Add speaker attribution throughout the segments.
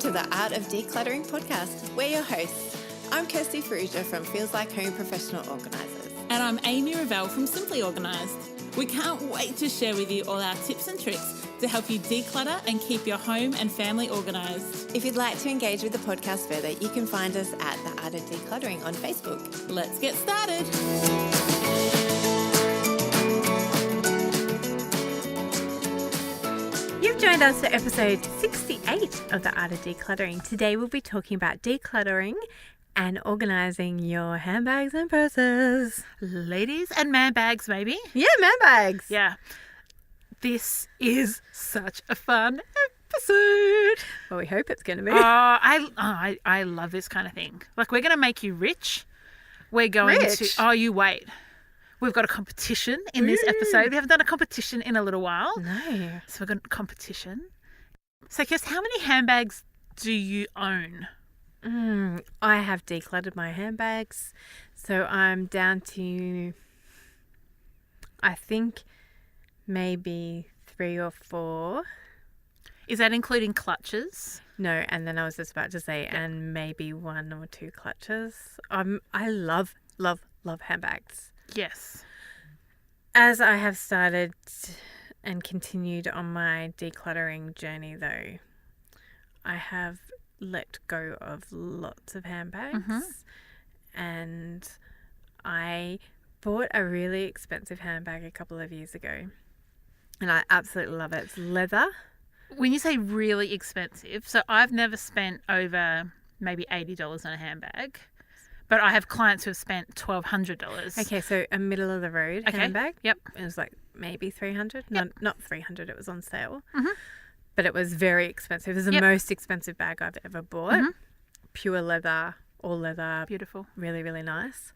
Speaker 1: to the Art of Decluttering podcast. We're your hosts. I'm Kirsty Ferrugia from Feels Like Home Professional Organisers.
Speaker 2: And I'm Amy Revell from Simply Organised. We can't wait to share with you all our tips and tricks to help you declutter and keep your home and family organised.
Speaker 1: If you'd like to engage with the podcast further, you can find us at the Art of Decluttering on Facebook.
Speaker 2: Let's get started.
Speaker 3: You've joined us for episode 68 of the Art of Decluttering. Today we'll be talking about decluttering and organising your handbags and purses.
Speaker 2: Ladies and man bags, maybe?
Speaker 3: Yeah, man bags.
Speaker 2: Yeah. This is such a fun episode.
Speaker 3: Well, we hope it's going to be.
Speaker 2: I love this kind of thing. Like, we're going to make you rich. We're going to... Oh, you wait. We've got a competition in this episode. We haven't done a competition in a little while.
Speaker 3: No.
Speaker 2: So we've got a competition. So, Kirs, how many handbags do you own?
Speaker 3: I have decluttered my handbags. So I'm down to, I think, maybe 3 or 4.
Speaker 2: Is that including clutches?
Speaker 3: No, and then I was just about to say, and maybe 1 or 2 clutches. I love handbags.
Speaker 2: Yes.
Speaker 3: As I have started and continued on my decluttering journey, though, I have let go of lots of handbags, and I bought a really expensive handbag a couple of years ago, and I absolutely love it. It's leather.
Speaker 2: When you say really expensive, so I've never spent over maybe $80 on a handbag. But I have clients who have spent $1,200.
Speaker 3: Okay, so a middle of the road handbag.
Speaker 2: Yep.
Speaker 3: It was like maybe $300. No, not $300. It was on sale.
Speaker 2: Mm-hmm.
Speaker 3: But it was very expensive. It was the most expensive bag I've ever bought. Mm-hmm. Pure leather, all leather.
Speaker 2: Beautiful. Really,
Speaker 3: really nice.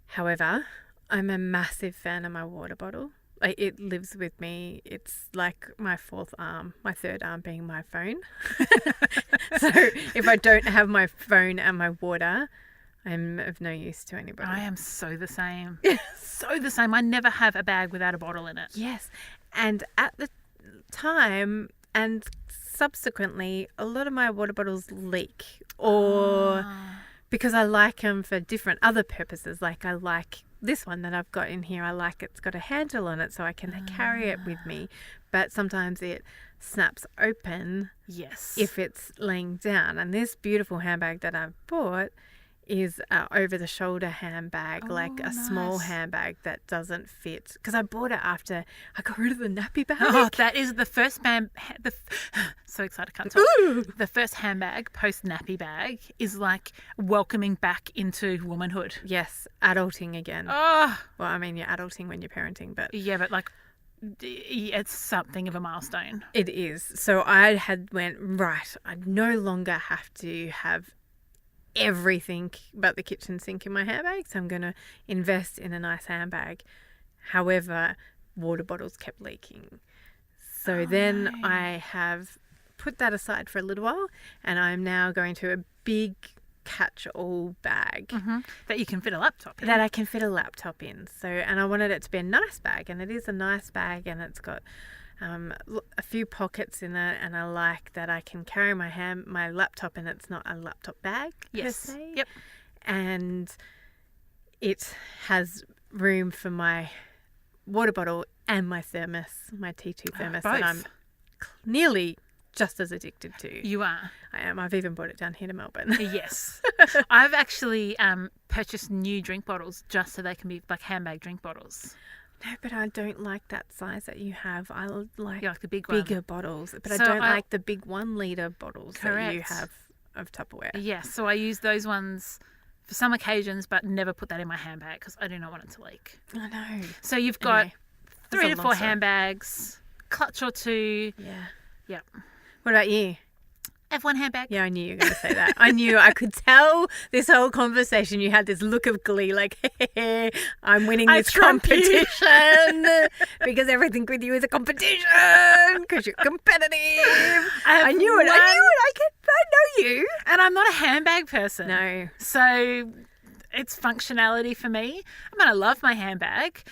Speaker 3: However, I'm a massive fan of my water bottle. Like, it lives with me. It's like my 4th arm, my 3rd arm being my phone. So if I don't have my phone and my water, I'm of no use to anybody.
Speaker 2: I am so the same. So the same. I never have a bag without a bottle in it.
Speaker 3: Yes. And at the time and subsequently, a lot of my water bottles leak, or because I like them for different other purposes. Like, I like this one that I've got in here. I like it's got a handle on it so I can carry it with me. But sometimes it snaps open.
Speaker 2: Yes.
Speaker 3: If it's laying down. And this beautiful handbag that I've bought is over-the-shoulder handbag, a small handbag that doesn't fit. Because I bought it after I got rid of the nappy bag.
Speaker 2: Oh, that is the first so excited, can't talk. The first handbag, post-nappy bag, is like welcoming back into womanhood.
Speaker 3: Yes, adulting again.
Speaker 2: Oh.
Speaker 3: Well, I mean, you're adulting when you're parenting, but...
Speaker 2: Yeah, but like, it's something of a milestone.
Speaker 3: It is. So I went, right, I no longer have to have everything but the kitchen sink in my handbag, so I'm going to invest in a nice handbag. However, water bottles kept leaking. So then I have put that aside for a little while, and I'm now going to a big catch-all bag
Speaker 2: that you can fit a laptop in.
Speaker 3: That I can fit a laptop in. So, and I wanted it to be a nice bag, and it is a nice bag, and it's got a few pockets in it, and I like that I can carry my laptop, and it's not a laptop bag per se.
Speaker 2: Yep.
Speaker 3: And it has room for my water bottle and my thermos, my T2 thermos that I'm nearly just as addicted to.
Speaker 2: You are.
Speaker 3: I am. I've even brought it down here to Melbourne.
Speaker 2: Yes. I've actually purchased new drink bottles just so they can be like handbag drink bottles.
Speaker 3: No, but I don't like that size that you have. I like,
Speaker 2: you like the
Speaker 3: bigger bottles, but I don't like the big 1 litre bottles that you have of Tupperware.
Speaker 2: Yes, so I use those ones for some occasions, but never put that in my handbag because I do not want it to leak.
Speaker 3: I know.
Speaker 2: So you've got 3 to 4 handbags, clutch or 2.
Speaker 3: Yeah.
Speaker 2: Yep.
Speaker 3: What about you?
Speaker 2: I have 1 handbag.
Speaker 3: Yeah, I knew you were going to say that. I could tell this whole conversation. You had this look of glee, like, hey, I'm winning this competition because everything with you is a competition because you're competitive. I knew it. I know you.
Speaker 2: And I'm not a handbag person.
Speaker 3: No.
Speaker 2: So it's functionality for me. I mean, I love my handbag,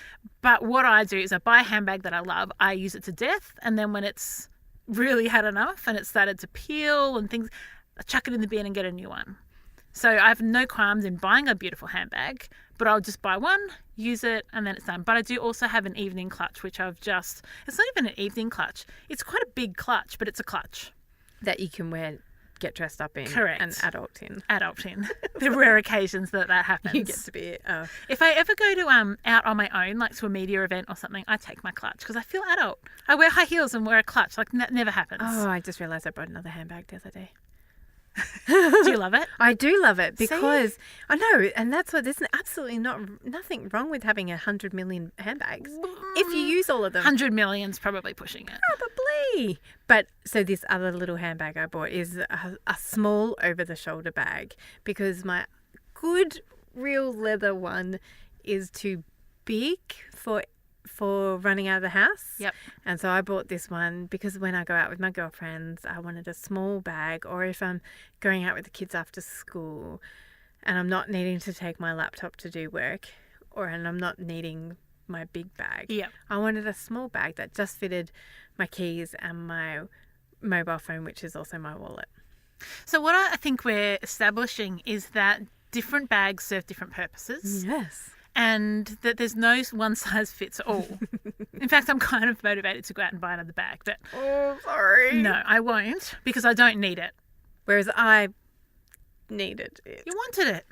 Speaker 2: but what I do is I buy a handbag that I love, I use it to death, and then when it's really had enough and it started to peel and things, I chuck it in the bin and get a new one. So I have no qualms in buying a beautiful handbag, but I'll just buy one, use it, and then it's done. But I do also have an evening clutch, which it's not even an evening clutch. It's quite a big clutch, but it's a clutch.
Speaker 3: That you can wear, get dressed up in.
Speaker 2: Correct.
Speaker 3: And adult in.
Speaker 2: Adult in. There are rare occasions that happens.
Speaker 3: You get to be...
Speaker 2: If I ever go to out on my own, like to a media event or something, I take my clutch because I feel adult. I wear high heels and wear a clutch. Like, that never happens.
Speaker 3: Oh, I just realised I bought another handbag the other day.
Speaker 2: Do you love it?
Speaker 3: I do love it because I know, and that's what there's absolutely nothing wrong with having 100 million handbags if you use all of them.
Speaker 2: 100 million's probably pushing it.
Speaker 3: Probably. But so this other little handbag I bought is a small over-the-shoulder bag because my good real leather one is too big for running out of the house.
Speaker 2: Yep.
Speaker 3: And so I bought this one because when I go out with my girlfriends, I wanted a small bag, or if I'm going out with the kids after school and I'm not needing to take my laptop to do work, and I'm not needing my big bag.
Speaker 2: Yep.
Speaker 3: I wanted a small bag that just fitted my keys and my mobile phone, which is also my wallet.
Speaker 2: So what I think we're establishing is that different bags serve different purposes.
Speaker 3: Yes.
Speaker 2: And that there's no one size fits all. In fact, I'm kind of motivated to go out and buy another bag. But
Speaker 3: oh, sorry.
Speaker 2: No, I won't because I don't need it.
Speaker 3: Whereas I needed it.
Speaker 2: You wanted it.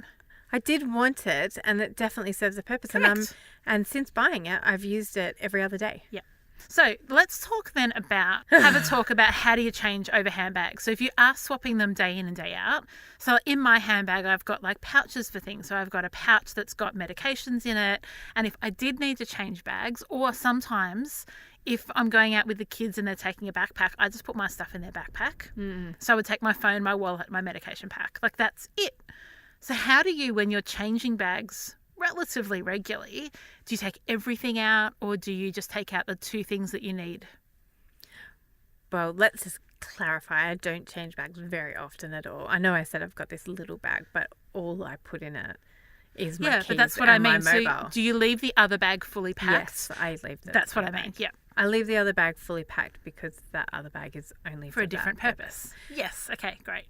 Speaker 3: I did want it, and it definitely serves a purpose.
Speaker 2: Correct.
Speaker 3: And since buying it, I've used it every other day.
Speaker 2: Yeah. So let's talk then have a talk about how do you change over handbags. So if you are swapping them day in and day out, so in my handbag, I've got like pouches for things. So I've got a pouch that's got medications in it. And if I did need to change bags, or sometimes if I'm going out with the kids and they're taking a backpack, I just put my stuff in their backpack. So I would take my phone, my wallet, my medication pack. Like that's it. So how do you, when you're changing bags relatively regularly, do you take everything out or do you just take out the two things that you need?
Speaker 3: Well, let's just clarify. I don't change bags very often at all. I know I said I've got this little bag, but all I put in it is my keys
Speaker 2: but that's what
Speaker 3: and
Speaker 2: I mean.
Speaker 3: my mobile.
Speaker 2: So do you leave the other bag fully packed?
Speaker 3: Yes, I leave the
Speaker 2: That's what I
Speaker 3: bag.
Speaker 2: mean. Yeah.
Speaker 3: I leave the other bag fully packed because that other bag is only
Speaker 2: For a
Speaker 3: that
Speaker 2: different purpose. Yes. Okay, great.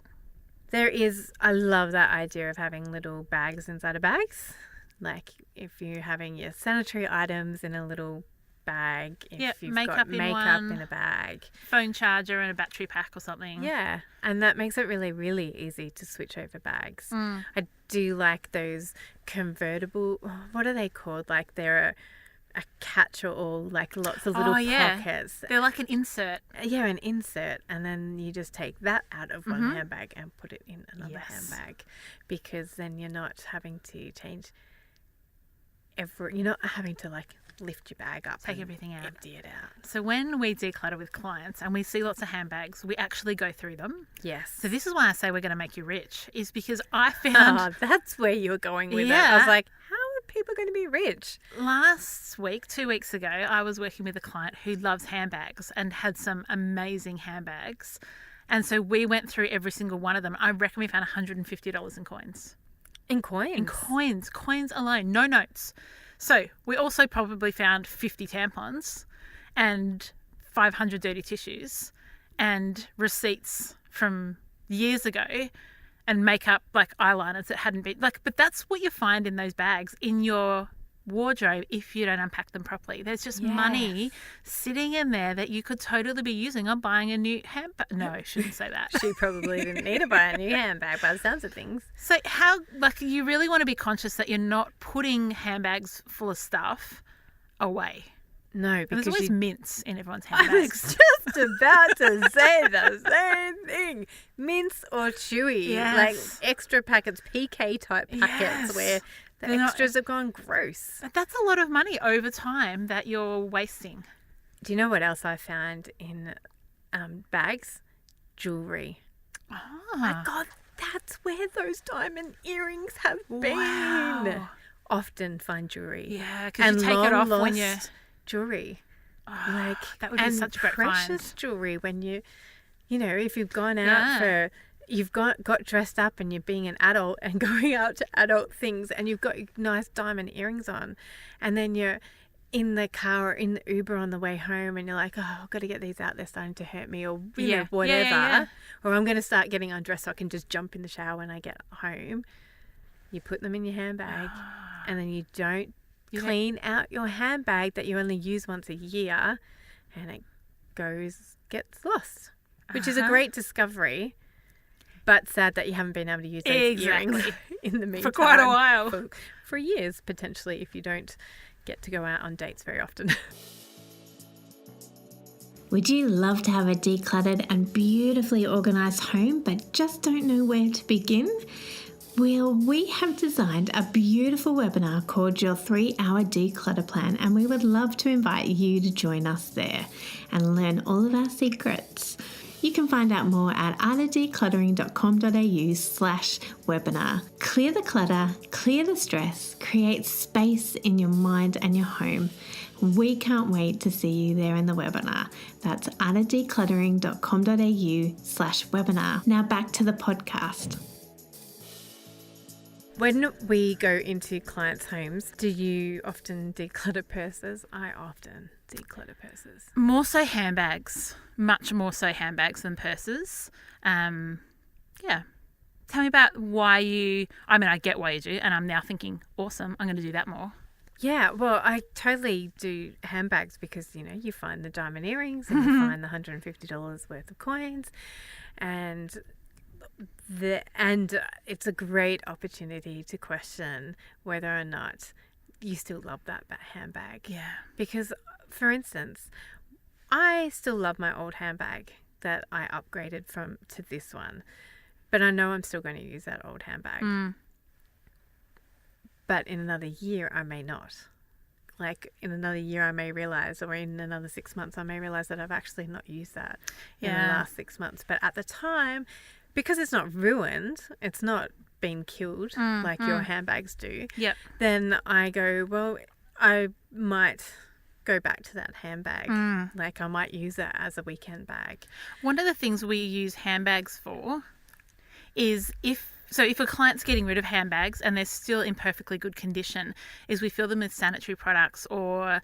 Speaker 3: I love that idea of having little bags inside of bags. Like if you're having your sanitary items in a little bag, if you've got makeup in a bag.
Speaker 2: Phone charger and a battery pack or something.
Speaker 3: Yeah, and that makes it really, really easy to switch over bags. I do like those convertible, what are they called? Like they're a catch-all, like lots of little pockets.
Speaker 2: They're like an insert.
Speaker 3: Yeah, an insert, and then you just take that out of one handbag and put it in another handbag, because then you're not having to change you're not having to like lift your bag up,
Speaker 2: take everything out,
Speaker 3: empty it out.
Speaker 2: So when we declutter with clients and we see lots of handbags, we actually go through them.
Speaker 3: Yes.
Speaker 2: So this is why I say we're going to make you rich, is because I found
Speaker 3: that's where you were going with it.
Speaker 2: Yeah.
Speaker 3: I was like, how are people going to be rich?
Speaker 2: Last week, 2 weeks ago, I was working with a client who loves handbags and had some amazing handbags. And so we went through every single one of them. I reckon we found $150 in coins.
Speaker 3: In coins?
Speaker 2: In coins alone, no notes. So we also probably found 50 tampons and 500 dirty tissues and receipts from years ago and makeup, like eyeliners that hadn't been, like, but that's what you find in those bags in your wardrobe if you don't unpack them properly. There's just money sitting in there that you could totally be using on buying a new handbag. No, I shouldn't say that.
Speaker 3: She probably didn't need to buy a new handbag by the sounds of things.
Speaker 2: So how, like, you really want to be conscious that you're not putting handbags full of stuff away.
Speaker 3: No, because
Speaker 2: there's always mints in everyone's handbags.
Speaker 3: I was just about to say the same thing. Mints or chewy, like extra packets, PK type packets where the extras have gone gross.
Speaker 2: That's a lot of money over time that you're wasting.
Speaker 3: Do you know what else I found in bags? Jewelry. Oh my God, that's where those diamond earrings have been.
Speaker 2: Wow.
Speaker 3: Often find jewelry.
Speaker 2: Yeah, because you take it off when you're...
Speaker 3: jewelry.
Speaker 2: Like that would be such a great
Speaker 3: precious
Speaker 2: find.
Speaker 3: Jewelry when you know, if you've gone out for, you've got dressed up and you're being an adult and going out to adult things and you've got nice diamond earrings on, and then you're in the car or in the Uber on the way home and you're like, oh, I've got to get these out, they're starting to hurt me, or you know, whatever.
Speaker 2: Yeah.
Speaker 3: Or I'm going to start getting undressed so I can just jump in the shower when I get home. You put them in your handbag and then you don't clean out your handbag that you only use once a year, and it gets lost, which is a great discovery, but sad that you haven't been able to use those earrings in the meantime.
Speaker 2: For quite a while.
Speaker 3: For years, potentially, if you don't get to go out on dates very often.
Speaker 1: Would you love to have a decluttered and beautifully organised home but just don't know where to begin? Well, we have designed a beautiful webinar called Your 3-Hour Declutter Plan, and we would love to invite you to join us there and learn all of our secrets. You can find out more at artadecluttering.com.au/webinar. Clear the clutter, clear the stress, create space in your mind and your home. We can't wait to see you there in the webinar. That's artadecluttering.com.au/webinar. Now back to the podcast.
Speaker 3: When we go into clients' homes, do you often declutter purses? I often declutter purses.
Speaker 2: More so handbags. Much more so handbags than purses. Tell me about why I get why you do, and I'm now thinking, awesome, I'm going to do that more.
Speaker 3: Yeah, well, I totally do handbags because, you know, you find the diamond earrings and you find the $150 worth of coins, and it's a great opportunity to question whether or not you still love that handbag.
Speaker 2: Yeah.
Speaker 3: Because, for instance, I still love my old handbag that I upgraded to this one, but I know I'm still going to use that old handbag. But in another year, I may not. Like, in another year, I may realise, or in another 6 months, I may realise that I've actually not used that in the last 6 months. But at the time, because it's not ruined, it's not been killed like your handbags do, then I go, well, I might go back to that handbag. Like, I might use it as a weekend bag.
Speaker 2: One of the things we use handbags for is if a client's getting rid of handbags and they're still in perfectly good condition, is we fill them with sanitary products or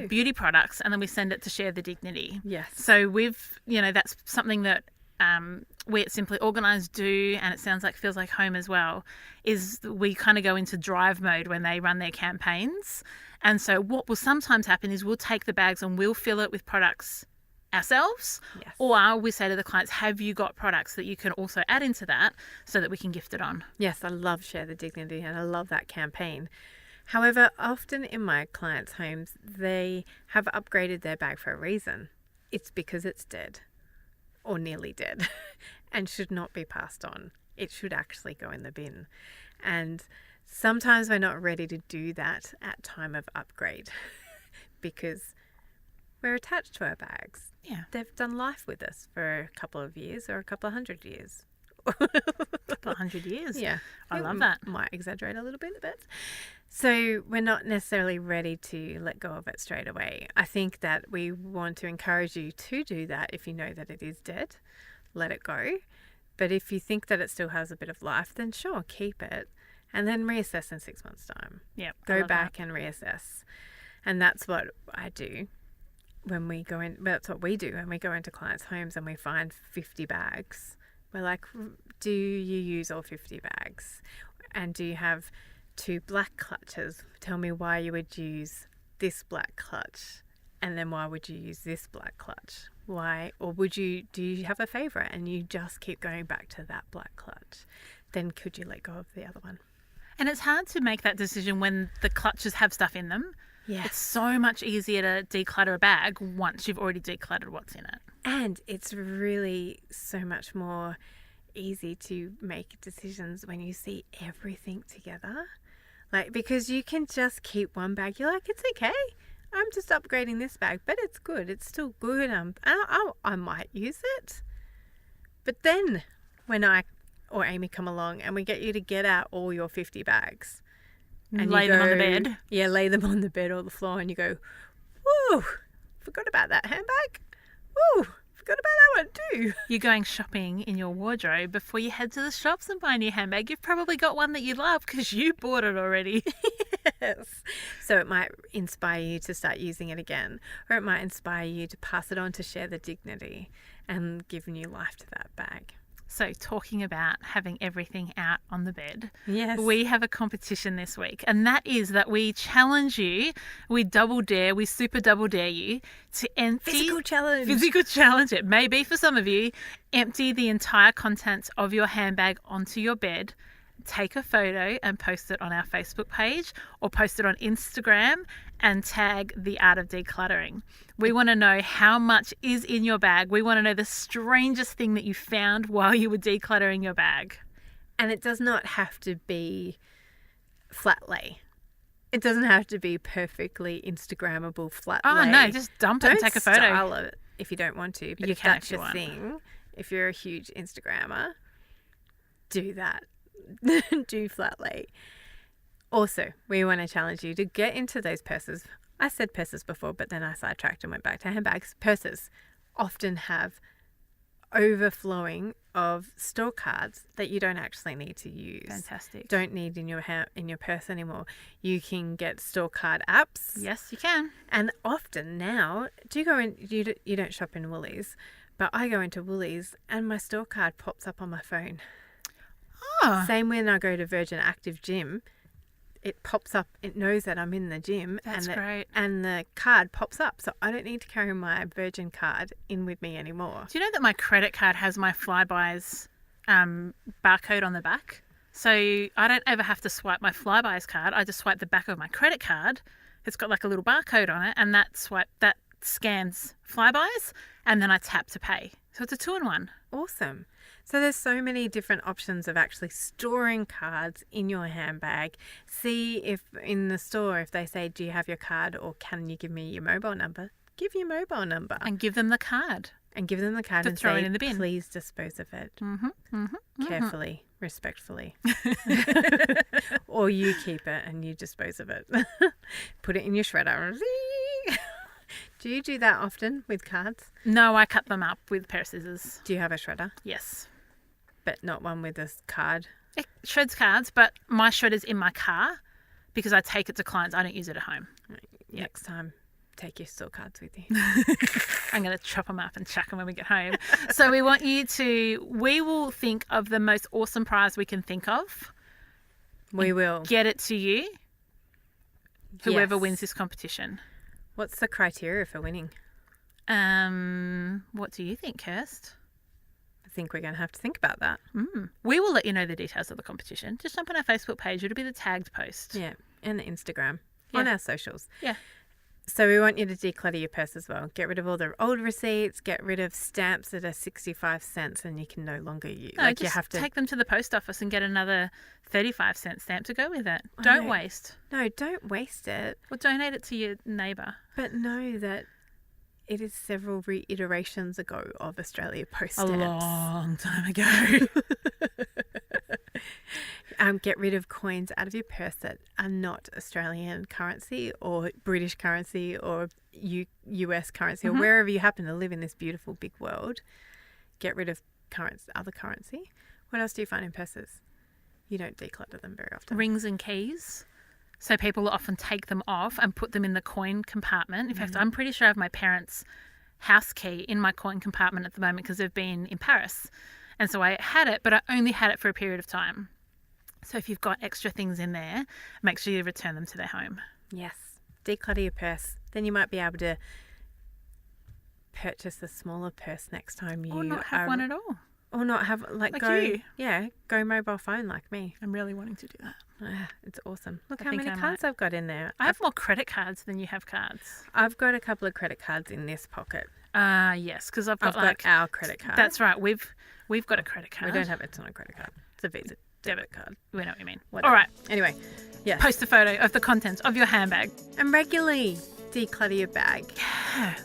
Speaker 2: beauty products, and then we send it to Share the Dignity.
Speaker 3: Yes.
Speaker 2: So that's something that we at Simply Organised do, and it feels like home as well, is we kind of go into drive mode when they run their campaigns. And so what will sometimes happen is we'll take the bags and we'll fill it with products ourselves, or we say to the clients, have you got products that you can also add into that so that we can gift it on? Yes,
Speaker 3: I love Share the Dignity and I love that campaign. However, often in my clients' homes, they have upgraded their bag for a reason. It's because it's dead or nearly dead and should not be passed on. It should actually go in the bin. And sometimes we're not ready to do that at time of upgrade because we're attached to our bags.
Speaker 2: Yeah.
Speaker 3: They've done life with us for a couple of years or a couple of 100 years.
Speaker 2: A couple of 100 years.
Speaker 3: Yeah.
Speaker 2: I love that.
Speaker 3: Might exaggerate a little bit. So we're not necessarily ready to let go of it straight away. I think that we want to encourage you to do that if you know that it is dead. Let it go. But if you think that it still has a bit of life, then sure, keep it. And then reassess in 6 months' time.
Speaker 2: Yeah.
Speaker 3: Go back and reassess. And that's what I do. When we go in, that's what we do when we go into clients' homes and we find 50 bags. We're like, do you use all 50 bags? And do you have 2 black clutches? Tell me why you would use this black clutch. And then why would you use this black clutch? Why? Or do you have a favourite and you just keep going back to that black clutch? Then could you let go of the other one?
Speaker 2: And it's hard to make that decision when the clutches have stuff in them.
Speaker 3: Yeah.
Speaker 2: It's so much easier to declutter a bag once you've already decluttered what's in it.
Speaker 3: And it's really so much more easy to make decisions when you see everything together. Like, because you can just keep one bag. You're like, it's okay. I'm just upgrading this bag, but it's good. It's still good. I might use it. But then when I or Amy come along and we get you to get out all your 50 bags, and
Speaker 2: lay them on the bed.
Speaker 3: Yeah, lay them on the bed or the floor, and you go, whoa, forgot about that handbag. Whoa, forgot about that one too.
Speaker 2: You're going shopping in your wardrobe before you head to the shops and buy a new handbag. You've probably got one that you love because you bought it already.
Speaker 3: Yes. So it might inspire you to start using it again, or it might inspire you to pass it on to share the dignity and give new life to that bag.
Speaker 2: So talking about having everything out on the bed,
Speaker 3: Yes.
Speaker 2: we have a competition this week, and that is that we challenge you, we super double dare you to empty...
Speaker 3: Physical challenge.
Speaker 2: Physical challenge, it may be for some of you. Empty the entire contents of your handbag onto your bed, take a photo and post it on our Facebook page or post it on Instagram and tag The Art of Decluttering. We want to know how much is in your bag. We want to know the strangest thing that you found while you were decluttering your bag.
Speaker 3: And it does not have to be flat lay. It doesn't have to be perfectly Instagrammable flat lay.
Speaker 2: Oh, no, just dump it and take a photo.
Speaker 3: Don't style it if you don't want to. But
Speaker 2: You
Speaker 3: if
Speaker 2: can
Speaker 3: that's
Speaker 2: if you
Speaker 3: your
Speaker 2: want.
Speaker 3: thing, if you're a huge Instagrammer, do that. Do flat lay. Also, we want to challenge you to get into those purses. I said purses before, but then I sidetracked and went back to handbags. Purses often have overflowing of store cards that you don't actually need to use.
Speaker 2: Fantastic.
Speaker 3: Don't need in your purse anymore. You can get store card apps.
Speaker 2: Yes, you can.
Speaker 3: And often now, you don't shop in Woolies, but I go into Woolies and my store card pops up on my phone.
Speaker 2: Oh,
Speaker 3: Same when I go to Virgin Active Gym, it pops up, it knows that I'm in the gym.
Speaker 2: That's
Speaker 3: and
Speaker 2: great.
Speaker 3: And the card pops up, so I don't need to carry my Virgin card in with me anymore.
Speaker 2: do you know that my credit card has my Flybuys barcode on the back? So I don't ever have to swipe my Flybuys card. I just swipe the back of my credit card. It's got like a little barcode on it, and that scans Flybuys, and then I tap to pay. So it's a 2-in-1.
Speaker 3: Awesome. So there's so many different options of actually storing cards in your handbag. See if in the store, if they say, do you have your card or can you give me your mobile number? Give your mobile number.
Speaker 2: And give them the card.
Speaker 3: And give them the card
Speaker 2: To
Speaker 3: and
Speaker 2: throw
Speaker 3: say,
Speaker 2: it in the bin.
Speaker 3: please dispose of it.
Speaker 2: Mm-hmm.
Speaker 3: Carefully, respectfully. Or you keep it and you dispose of it. Put it in your shredder. Do you do that often with cards?
Speaker 2: No, I cut them up with a pair of scissors.
Speaker 3: Do you have a shredder?
Speaker 2: Yes.
Speaker 3: But not one with a card?
Speaker 2: It shreds cards, but my shredder's in my car because I take it to clients. I don't use it at home.
Speaker 3: Next time, take your store cards with you.
Speaker 2: I'm going to chop them up and chuck them when we get home. So we will think of the most awesome prize we can think of.
Speaker 3: We will.
Speaker 2: Get it to you, whoever
Speaker 3: Yes.
Speaker 2: wins this competition.
Speaker 3: What's the criteria for winning?
Speaker 2: What do you think, Kirst?
Speaker 3: I think we're going to have to think about that.
Speaker 2: We will let you know the details of the competition. Just jump on our Facebook page. It'll be the tagged post.
Speaker 3: Yeah, and the Instagram.
Speaker 2: Yeah.
Speaker 3: On our socials.
Speaker 2: Yeah.
Speaker 3: So we want you to declutter your purse as well. Get rid of all the old receipts. Get rid of stamps that are 65 cents and you can no longer use.
Speaker 2: No,
Speaker 3: like
Speaker 2: just
Speaker 3: you have to.
Speaker 2: take them to the post office and get another 35-cent stamp to go with it.
Speaker 3: I
Speaker 2: Don't
Speaker 3: know.
Speaker 2: waste.
Speaker 3: No, don't waste it.
Speaker 2: Or donate it to your neighbour.
Speaker 3: But know that it is several reiterations ago of Australia Post
Speaker 2: A
Speaker 3: stamps.
Speaker 2: long time ago.
Speaker 3: Get rid of coins out of your purse that are not Australian currency or British currency or US currency or wherever you happen to live in this beautiful big world. Get rid of other currency. What else do you find in purses? You don't declutter them very often.
Speaker 2: Rings and keys. So people often take them off and put them in the coin compartment. In fact, I'm pretty sure I have my parents' house key in my coin compartment at the moment because they've been in Paris. And so I had it, but I only had it for a period of time. So if you've got extra things in there, make sure you return them to their home.
Speaker 3: Yes. Declutter your purse. Then you might be able to purchase a smaller purse next time you
Speaker 2: Or not have one at all.
Speaker 3: Or not have
Speaker 2: Like
Speaker 3: go
Speaker 2: you.
Speaker 3: go mobile phone like me.
Speaker 2: I'm really wanting to do that.
Speaker 3: It's awesome. Look
Speaker 2: I
Speaker 3: how
Speaker 2: think
Speaker 3: many
Speaker 2: I
Speaker 3: cards I've got in there.
Speaker 2: I have more credit cards than you have cards.
Speaker 3: I've got a couple of credit cards in this pocket.
Speaker 2: Yes, because I've got
Speaker 3: our credit card.
Speaker 2: That's right. We've got a credit card.
Speaker 3: We don't have it's not a credit card. It's a Visa debit card.
Speaker 2: We know what you mean.
Speaker 3: Whatever.
Speaker 2: All right.
Speaker 3: Anyway, yes.
Speaker 2: Post a photo of the contents of your handbag.
Speaker 3: And regularly declutter your bag.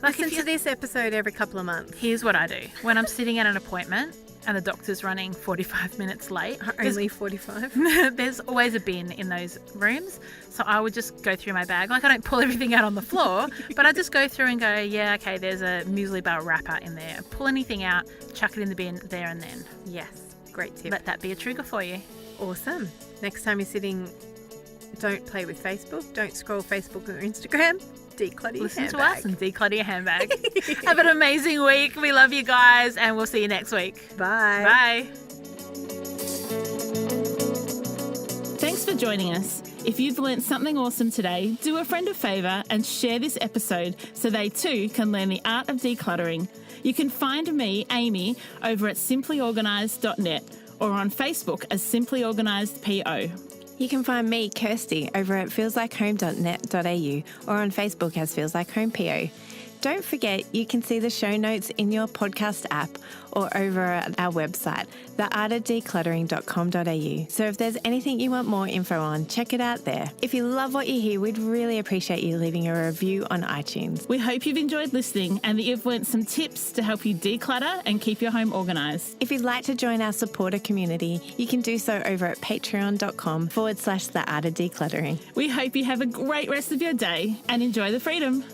Speaker 2: Like
Speaker 3: Listen to this episode every couple of months.
Speaker 2: Here's what I do. When I'm sitting at an appointment and the doctor's running 45 minutes late.
Speaker 3: Only 45?
Speaker 2: There's always a bin in those rooms. So I would just go through my bag. Like, I don't pull everything out on the floor, but I just go through and go, yeah, okay, there's a muesli bar wrapper in there. Pull anything out, chuck it in the bin there and then.
Speaker 3: Yes, great tip.
Speaker 2: Let that be a trigger for you.
Speaker 3: Awesome. Next time you're sitting, don't play with Facebook. Don't scroll Facebook or Instagram. Declutter your
Speaker 2: Listen
Speaker 3: handbag.
Speaker 2: to us and declutter your handbag. Have an amazing week. We love you guys, and we'll see you next week.
Speaker 3: Bye.
Speaker 2: Bye.
Speaker 4: Thanks for joining us. If you've learnt something awesome today, do a friend a favour and share this episode so they too can learn the art of decluttering. You can find me, Amy, over at simplyorganised.net or on Facebook as Simply Organised PO.
Speaker 5: You can find me, Kirsty, over at feelslikehome.net.au or on Facebook as Feels Like Home PO. Don't forget, you can see the show notes in your podcast app or over at our website, theartofdecluttering.com.au. So if there's anything you want more info on, check it out there. If you love what you hear, we'd really appreciate you leaving a review on iTunes.
Speaker 4: We hope you've enjoyed listening and that you've learnt some tips to help you declutter and keep your home organised.
Speaker 5: If you'd like to join our supporter community, you can do so over at patreon.com/theartofdecluttering.
Speaker 4: We hope you have a great rest of your day and enjoy the freedom.